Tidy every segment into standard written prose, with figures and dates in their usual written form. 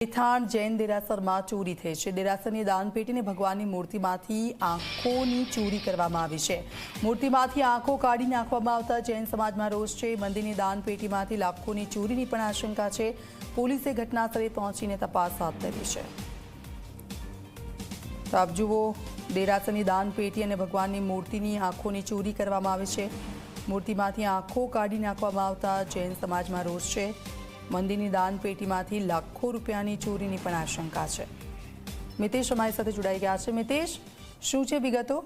બેથાણ જૈન દેરાસરમાં ચોરી થઈ છે। દેરાસરની દાનપેટીને ભગવાનની મૂર્તિમાંથી આંખોની ચોરી કરવામાં આવી છે। મૂર્તિમાંથી આંખો કાઢી નાખવામાં આવતા જૈન સમાજમાં રોષ છે। મંદિરની દાનપેટીમાંથી લાખોની ચોરીની પણ આશંકા છે। પોલીસે ઘટનાસ્થળે પહોંચીને તપાસ હાથ ધરી છે। તો આપ જુઓ, દેરાસરની દાનપેટી અને ભગવાનની મૂર્તિની આંખોની ચોરી કરવામાં આવી છે। મૂર્તિમાંથી આંખો કાઢી નાખવામાં આવતા જૈન સમાજમાં રોષ છે। મંદિરની દાનપેટીમાંથી લાખો રૂપિયાની ચોરીની પણ આશંકા છે। મિતેશ અમારી સાથે જોડાઈ ગયા છે। મિતેશ, શું છે વિગતો?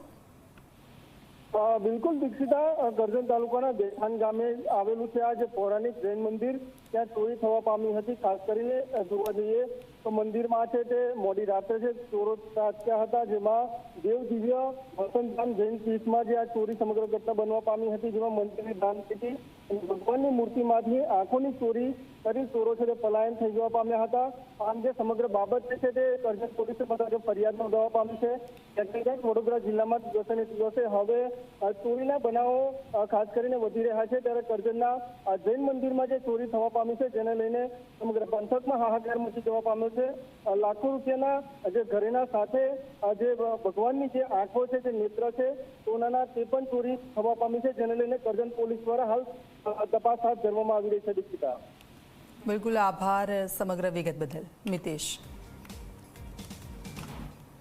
બિલકુલ દીક્ષિતા, કરજણ તાલુકાના બેથાણ ગામે આવેલું છે આ જે પૌરાણિક જૈન મંદિર, ત્યાં ચોરી થવા પામી હતી। ખાસ કરીને જોવા જઈએ તો મંદિરમાં છે તે મોડી રાત્રે છે ચોરો ત્રાટક્યા હતા, જેમાં દેવ દિવ્ય વસંતધામ જૈન પીઠમાં જે આ ચોરી સમગ્ર ઘટના બનવા પામી હતી, જેમાં મંદિરની દાનપેટી ભગવાનની મૂર્તિમાંથી આંખોની ચોરી કરી ચોરો છે તે પલાયન થઈ જવા પામ્યા હતા। આ અંગે સમગ્ર બાબત છે તે કરજણ પોલીસે ફરિયાદ નોંધવા પામી છે। ક્યાંક વડોદરા જિલ્લામાં દિવસે ને દિવસે હવે ચોરીના બનાવો ખાસ કરીને વધી રહ્યા છે, ત્યારે કરજણના જૈન મંદિરમાં જે ચોરી થવા પામી છે જેને લઈને સમગ્ર પંથકમાં હાહાકાર મચી જવા પામ્યો છે। લાખો રૂપિયાના જે ઘરેણા સાથે જે ભગવાનની જે આંખો છે, જે નેત્ર છે, સોનાના તે પણ ચોરી થવા પામી છે, જેને લઈને કરજણ પોલીસ દ્વારા હાલ તપાસ હાથ ધરવામાં આવી રહી છે। દીક્ષિતા, બિલકુલ, આભાર સમગ્ર વિગત બદલ મિતેશ।